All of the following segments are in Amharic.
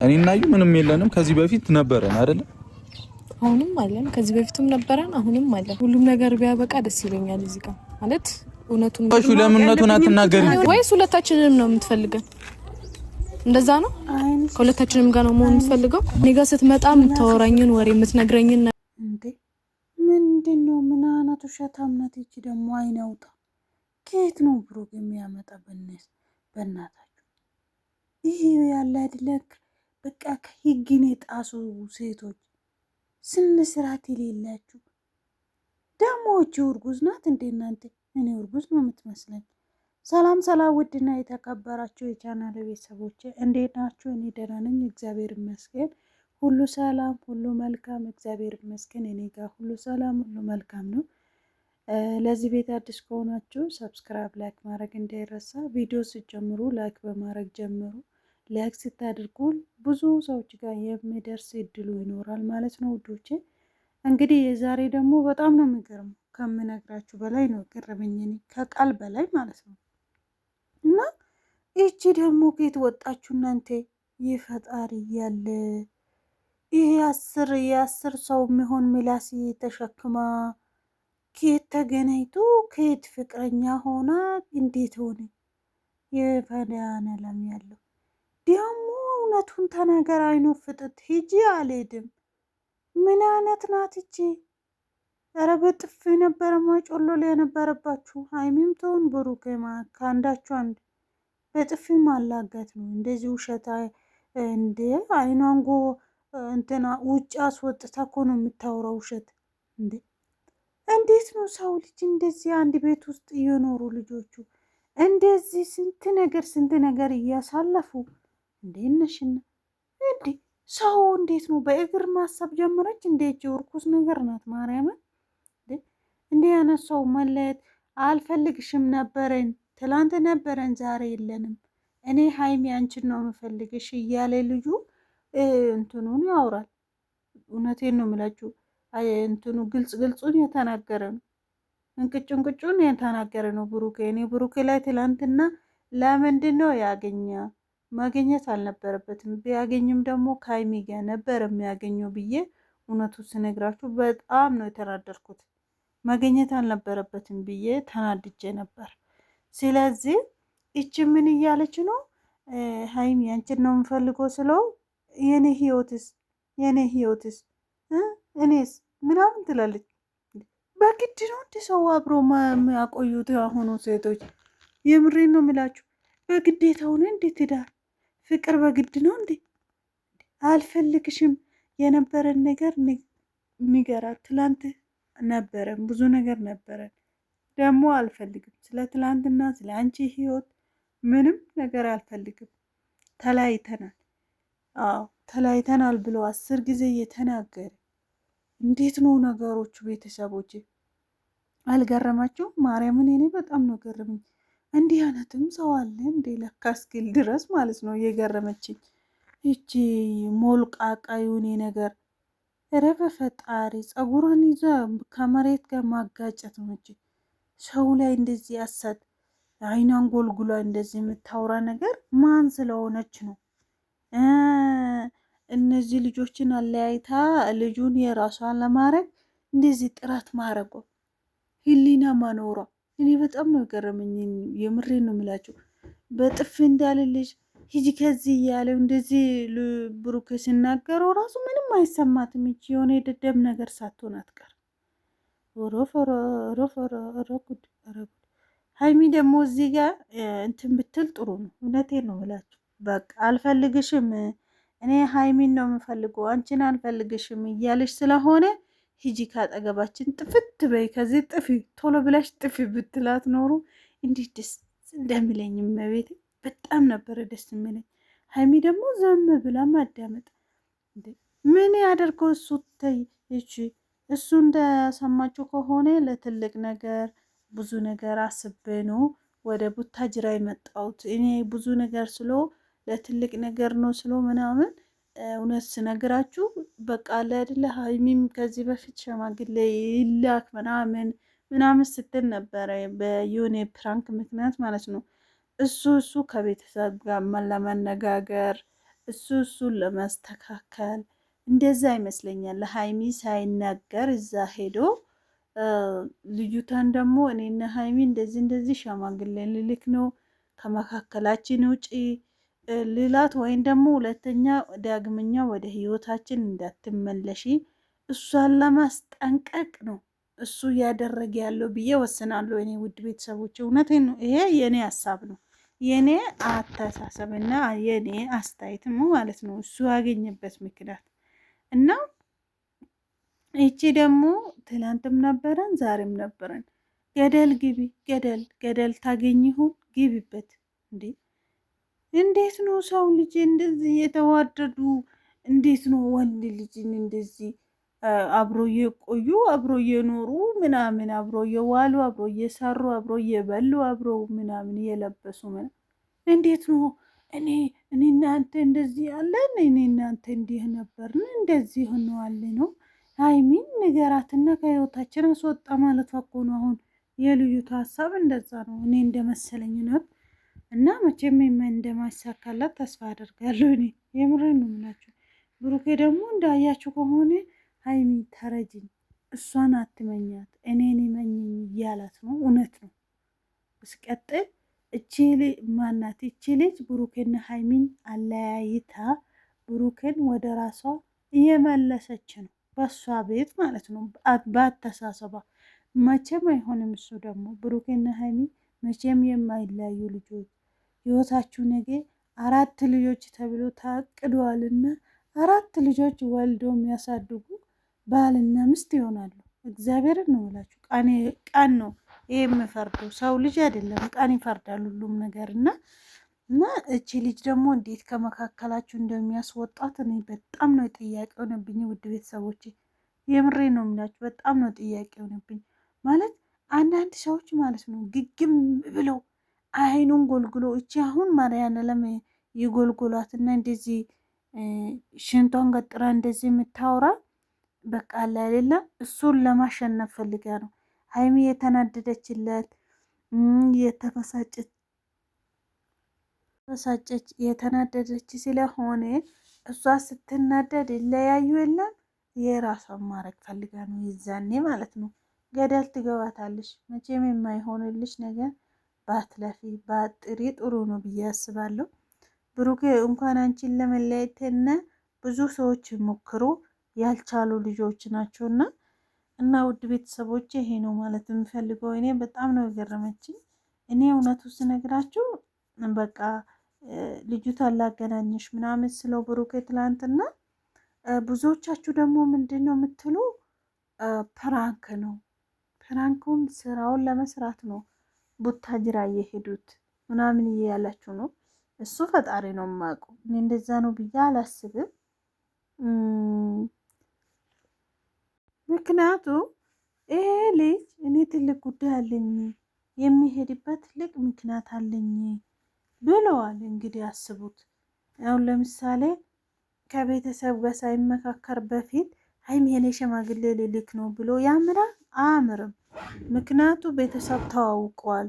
እኔና እዩ ምንም የለንም። ከዚህ በፊት ነበረን አይደል? አሁንም አለን። ከዚህ በፊትም ነበረን፣ አሁንም አለን። ሁሉም ነገር ቢያበቃ ደስ ይለኛል። እዚህ ጋር ማለት እውነቱን ለምነቱን አትናገሪ ወይስ ሁለታችንንም ነው የምትፈልገን? እንደዛ ነው። ከሁለታችንም ጋር ነው መሆን የምትፈልገው? እኔ ጋር ስትመጣ የምታወራኝን ወሬ የምትነግረኝን እንዴ ምንድነው? ምን አናቱ ሸታምናት። እቺ ደግሞ አይናውጣ ከየት ነው ብሩክ የሚያመጣ? በእናታችሁ ይሄ ያለ አይደለክ። በቃ ከህግን የጣሱ ሴቶች ስነ ስርዓት የሌላችሁ ደግሞ። እቺ እርጉዝ ናት እንዴ እናንተ? እኔ እርጉዝ ነው የምትመስለኝ። ሰላም ሰላም፣ ውድና የተከበራችሁ የቻናል ቤተሰቦች እንዴት ናችሁ? እኔ ደህና ነኝ፣ እግዚአብሔር ይመስገን። ሁሉ ሰላም፣ ሁሉ መልካም፣ እግዚአብሔር ይመስገን። እኔ ጋር ሁሉ ሰላም፣ ሁሉ መልካም ነው። ለዚህ ቤት አዲስ ከሆናችሁ ሰብስክራይብ፣ ላይክ ማድረግ እንዳይረሳ። ቪዲዮ ስትጀምሩ ላይክ በማድረግ ጀምሩ። ላይክ ስታደርጉ ብዙ ሰዎች ጋር የሚደርስ እድሉ ይኖራል ማለት ነው ውዶቼ። እንግዲህ የዛሬ ደግሞ በጣም ነው የሚገርመው፣ ከምነግራችሁ በላይ ነው ገረመኝ፣ ከቃል በላይ ማለት ነው። እና ይቺ ደግሞ ከየት ወጣችሁ እናንተ? የፈጣሪ ያለ ይሄ የአስር ሰው የሚሆን ምላስ ተሸክማ ከየት ተገናኝቶ ከየት ፍቅረኛ ሆና እንዴት ሆነ? የፈዳነለም ያለው ደግሞ እውነቱን ተናገር። አይኑ ፍጥጥ ሂጂ አልሄድም። ምን አይነት ናት እቺ? ኧረ በጥፊ ነበረ ማጮሎል የነበረባችሁ። ሀይሚም ተውን ብሩኬማ ከአንዳችሁ አንድ በጥፊ ማላጋት ነው እንደዚህ ውሸታ እንዴ። አይኗንጎ እንትና ውጭ አስወጥታ እኮ ነው የምታወራው ውሸት እንዴ። እንዴት ነው ሰው ልጅ እንደዚህ አንድ ቤት ውስጥ እየኖሩ ልጆቹ እንደዚህ ስንት ነገር እያሳለፉ እንዴ ነሽና እንዴ ሰው እንዴት ነው በእግር ማሰብ ጀመረች? እንዴት እርኩስ ነገር ናት ማርያምን። እንዴ ያነሳው መለየት አልፈልግሽም ነበረን፣ ትላንት ነበረን፣ ዛሬ የለንም። እኔ ሀይሚ አንቺን ነው የምፈልግሽ እያለ ልጁ እንትኑን ያወራል። እውነቴን ነው የምላችሁ። እንትኑ ግልጹን የተናገረ ነው። እንቅጩን የተናገረ ነው ብሩኬ። እኔ ብሩኬ ላይ ትላንትና ለምንድን ነው ያገኘ? ማግኘት አልነበረበትም። ቢያገኝም ደግሞ ከሀይሚ ጋር ነበር የሚያገኘው ብዬ እውነቱ ስነግራችሁ በጣም ነው የተናደርኩት። ማግኘት አልነበረበትም ብዬ ተናድጄ ነበር። ስለዚህ እቺ ምን እያለች ነው? ሀይሚ አንቺን ነው የምፈልገው ስለው የኔ ህይወትስ እኔስ ምናምን ትላለች። በግድ ነው እንዲ ሰው አብሮ የሚያቆዩት አሁኑ ሴቶች? የምሬን ነው የምላችሁ። በግዴታ ሆነ እንዴት ትዳር ፍቅር በግድ ነው እንዴ? አልፈልግሽም የነበረን ነገር ንገራት። ትላንት ነበረን ብዙ ነገር ነበረን፣ ደግሞ አልፈልግም። ስለ ትላንትና ስለ አንቺ ህይወት ምንም ነገር አልፈልግም። ተለያይተናል። አዎ ተለያይተናል ብሎ 10 ጊዜ እየተናገረ እንዴት ነው ነገሮቹ? ቤተሰቦች አልገረማቸው? ማርያምን እኔ በጣም ነው ገረመኝ። እንዲህ አይነትም ሰው አለ እንዴ ለካ እስኪል ድረስ ማለት ነው የገረመችኝ ይቺ ሞልቃቃ የሆነ ነገር። ኧረ በፈጣሪ ጸጉሯን ይዛ ከመሬት ጋር ማጋጨት ነው እንጂ ሰው ላይ እንደዚህ ያሳት አይኗን ጎልጉላ እንደዚህ የምታወራ ነገር ማን ስለሆነች ነው? እነዚህ ልጆችን አለያይታ ልጁን የራሷን ለማድረግ እንደዚህ ጥረት ማድረጓ ህሊና ማኖሯ እኔ በጣም ነው የገረመኝ። የምሬን ነው የምላችሁ። በጥፍ እንዳልልሽ ሂጂ ከዚህ እያለው እንደዚህ ብሩክ ሲናገረው ራሱ ምንም አይሰማትም። ይቺ የሆነ የደደብ ነገር ሳትሆን አትቀር። ጉድ። ሀይሚ ደግሞ እዚህ ጋር እንትን ብትል ጥሩ ነው። እውነቴን ነው የምላችሁ። በቃ አልፈልግሽም፣ እኔ ሀይሚን ነው የምፈልገው፣ አንቺን አልፈልግሽም እያለሽ ስለሆነ ሂጂ ካጠገባችን ጥፍት በይ፣ ከዚህ ጥፊ፣ ቶሎ ብላሽ ጥፊ ብትላት ኖሩ እንዲህ ደስ እንደሚለኝ መቤት በጣም ነበረ ደስ የሚለኝ። ሀይሚ ደግሞ ዘም ብላ ማዳመጥ ምን ያደርገው እሱ ተይ። እሱ እንደሰማችሁ ከሆነ ለትልቅ ነገር ብዙ ነገር አስቤ ነው ወደ ቡታጅራ የመጣሁት። እኔ ብዙ ነገር ስሎ ለትልቅ ነገር ነው ስሎ ምናምን እውነት ስነግራችሁ በቃ አለ አይደለ። ሀይሚም ከዚህ በፊት ሸማግሌ ይላክ ምናምን ስትል ነበረ በዮኔ ፕራንክ ምክንያት ማለት ነው። እሱ ከቤተሰብ ጋር ለመነጋገር እሱን ለማስተካከል እንደዛ ይመስለኛል። ለሀይሚ ሳይናገር እዛ ሄዶ ልዩታን ደግሞ እኔና ሀይሚ እንደዚህ ሸማግሌ ልልክ ነው ከመካከላችን ውጪ ልላት ወይም ደግሞ ሁለተኛ ዳግመኛ ወደ ህይወታችን እንዳትመለሺ እሷን ለማስጠንቀቅ ነው እሱ እያደረገ ያለው ብዬ ወስናለሁ። እኔ ውድ ቤተሰቦች እውነቴን ነው። ይሄ የኔ ሀሳብ ነው፣ የኔ አስተሳሰብና የኔ አስተያየትም ማለት ነው። እሱ ያገኘበት ምክንያት እና ይቺ ደግሞ ትላንትም ነበረን ዛሬም ነበረን። ገደል ግቢ፣ ገደል ታገኝ ይሁን ግቢበት። እንዴ እንዴት ነው ሰው ልጅ እንደዚህ የተዋደዱ? እንዴት ነው ወንድ ልጅን እንደዚህ አብሮ እየቆዩ አብሮ እየኖሩ ምናምን አብሮ እየዋሉ አብሮ እየሰሩ አብሮ እየበሉ አብሮ ምናምን እየለበሱ እንዴት ነው? እኔ እናንተ እንደዚህ ያለን እኔ እናንተ እንዲህ ነበርን እንደዚህ ሆነዋል ነው። ሀይሚን ንገራትና ከህይወታችን አስወጣ ማለት እኮ ነው። አሁን የልዩቱ ሀሳብ እንደዛ ነው፣ እኔ እንደመሰለኝ ነው። እና መቼም እንደማይሳካላት ተስፋ አደርጋለሁ። እኔ የምሬን ነው የምላችሁ። ብሩኬ ደግሞ እንዳያችሁ ከሆነ ሀይሚ ተረጅኝ፣ እሷን አትመኛት እኔን ይመኝኝ እያላት ነው። እውነት ነው። እስቀጥል እቺ ማናት? እቺ ልጅ ብሩኬና ሀይሚን አለያይታ ብሩኬን ወደ ራሷ እየመለሰች ነው፣ በሷ ቤት ማለት ነው። በአተሳሰባ መቼም አይሆንም። እሱ ደግሞ ብሩኬና ሀይሚ መቼም የማይለያዩ ልጆች ህይወታችሁ ነገ 4 ልጆች ተብሎ ታቅደዋልና 4 ልጆች ወልዶ የሚያሳድጉ ባልና ሚስት ይሆናሉ። እግዚአብሔርን ነው የምላችሁ። ቀን ነው ይሄ የምፈርደው፣ ሰው ልጅ አይደለም። ቀን ይፈርዳል ሁሉም ነገር እና እቺ ልጅ ደግሞ እንዴት ከመካከላችሁ እንደሚያስወጣት እኔ በጣም ነው ጥያቄ ሆነብኝ። ውድ ቤተሰቦች የምሬ ነው የምላችሁ፣ በጣም ነው ጥያቄ ሆነብኝ። ማለት አንዳንድ ሰዎች ማለት ነው ግግም ብለው አይኑን ጎልጉሎ እቺ አሁን ማርያም ለም የጎልጎሏትና እንደዚህ ሽንቷን ገጥራ እንደዚህ የምታወራ በቃ አለ አይደለም፣ እሱን ለማሸነፍ ፈልጋ ነው ሀይሚ የተናደደችለት የተናደደች ስለሆነ እሷ ስትናደድ ይለያዩ የለም የራሷን ማድረግ ፈልጋ ነው ይዛኔ ማለት ነው። ገደል ትገባታለች። መቼም የማይሆንልሽ ነገር ባትለፊ ባጥሪ ጥሩ ነው ብዬ አስባለሁ። ብሩኬ እንኳን አንቺን ለመለየትና ብዙ ሰዎች ሞክሮ ያልቻሉ ልጆች ናቸውና እና ውድ ቤተሰቦች ይሄ ነው ማለት የምፈልገው። እኔ በጣም ነው የገረመችኝ። እኔ እውነቱ ስነግራችሁ በቃ ልጅቷን ላገናኘሽ ምናምን ስለው ብሩኬ ትላንትና፣ ብዙዎቻችሁ ደግሞ ምንድን ነው የምትሉ ፕራንክ ነው፣ ፕራንኩን ስራውን ለመስራት ነው ቡታጅራ እየሄዱት ምናምን እያላችሁ ነው። እሱ ፈጣሪ ነው የማውቀው። እኔ እንደዛ ነው ብዬ አላስብም። ምክንያቱ ይሄ ልጅ እኔ ትልቅ ጉዳይ አለኝ የሚሄድበት ትልቅ ምክንያት አለኝ ብለዋል። እንግዲህ አስቡት። አሁን ለምሳሌ ከቤተሰብ ጋር ሳይመካከር በፊት ሀይሚ የኔ ሽማግሌ ልልክ ነው ብሎ ያምራል? አያምርም። ምክንያቱ ቤተሰብ ተዋውቀዋል።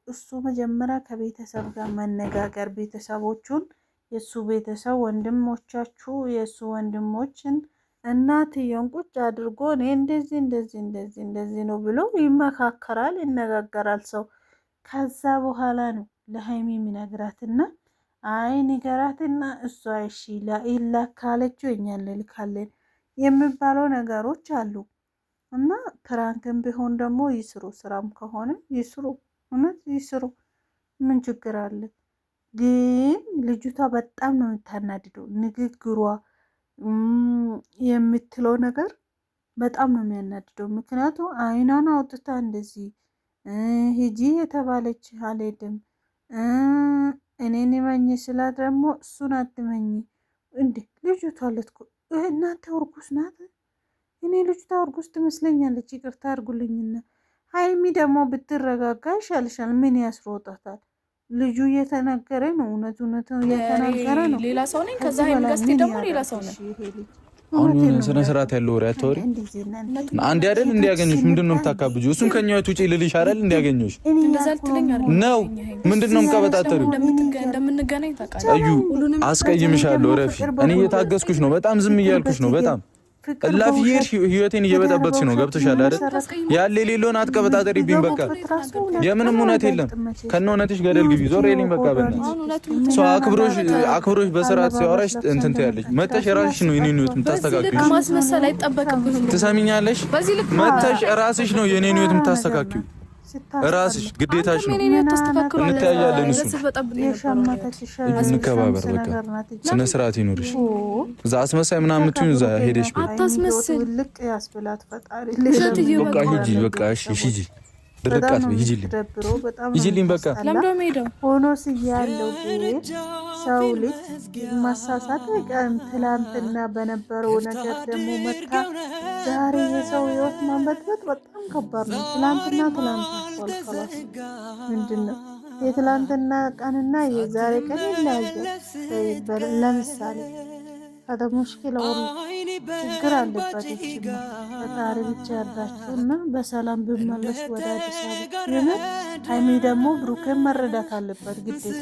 እሱ መጀመሪያ ከቤተሰብ ጋር መነጋገር፣ ቤተሰቦቹን የእሱ ቤተሰብ ወንድሞቻችሁ የእሱ ወንድሞችን እናትየውን ቁጭ አድርጎ እኔ እንደዚህ ነው ብሎ ይመካከራል፣ ይነጋገራል ሰው። ከዛ በኋላ ነው ለሀይሚ የሚነግራትና አይ ንገራትና እሷ እሺ ይላካለችው እኛ እንልካለን የሚባለው ነገሮች አሉ። እና ፕራንክም ቢሆን ደግሞ ይስሩ፣ ስራም ከሆነ ይስሩ፣ እውነት ይስሩ። ምን ችግር አለ? ግን ልጅቷ በጣም ነው የምታናድደው። ንግግሯ የምትለው ነገር በጣም ነው የሚያናድደው። ምክንያቱ አይኗን አውጥታ እንደዚህ ሂጂ የተባለች አልሄድም እኔን መኝ ስላ ደግሞ እሱን አትመኝ እንዴ! ልጅቷ እናንተ እርጉዝ ናት። እኔ ልጅቷ እርጉዝ ትመስለኛለች። ይቅርታ አድርጉልኝና ሀይሚ ደግሞ ብትረጋጋ ይሻልሻል። ምን ያስሮጣታል? ልጁ እየተናገረ ነው። እውነት እየተናገረ ነው። ሌላ ሰው ነኝ። ከዛ ሀይሚ ጋር ስትሄድ ደግሞ ሌላ ሰው ነኝ። አሁን ስነ ስርዓት ያለው ወሬ አታወሪ። አንዴ አይደል እንዲያገኙሽ ምንድነው የምታካብጂው? እሱን ከኛ ህይወት ውጪ ልልሽ አይደል እንዲያገኙሽ ነው። ምንድነው የምቀበጣጠሪው? እንደምንገናኝ ታውቃለህ። እዩ አስቀይምሻለሁ። ረፊ እኔ እየታገስኩሽ ነው። በጣም ዝም እያልኩሽ ነው። በጣም እላፊዬ ህይወቴን እየበጠበጥሽ ነው። ገብቶሻል አይደል? ያለ የሌለውን አትቀበጣጠሪብኝ። በቃ የምንም እውነት የለም። ከነ እውነትሽ ገደል ግቢ። ዞር የለኝ በቃ በእናትሽ ሰው አክብሮሽ በስርዓት ሲያወራሽ እንትን ትያለሽ። መተሽ ራስሽ ነው የኔን ህይወት የምታስተካክዪው። ማስመሰል አይጠበቅብህም። ትሰሚኛለሽ? መተሽ ራስሽ ነው የኔን ህይወት የምታስተካክዪው። ራስሽ ግዴታሽ ነው። እንተያያለን። እሱ እንከባበር። በቃ ስነ ስርዓት ይኖርሽ። እዛ አስመሳይ ምናምን የምትይው እዛ ሄደሽ አታስመስል። በቃ ሂጂ። በቃ እሺ ሂጂ። ድርቃት ሂጂልኝ። በቃ ሆኖ ስያለው ሰው ልጅ ማሳሳት ቀን ትላንትና በነበረው ነገር ደግሞ መታ ዛሬ የሰው ህይወት ማንበጥበጥ በጣም ከባድ ነው። ትላንትና ወልከላስ ምንድነው የትላንትና ቀንና የዛሬ ቀን ይለያያል። ለምሳሌ هذا مشكلة والله ችግር አለበት። ፈጣሪ ብቻ ያርዳችሁና በሰላም ብመለስ ወደ አዲስ አበባ። ሀይሚ ደግሞ ብሩኬን መረዳት አለበት ግዴታ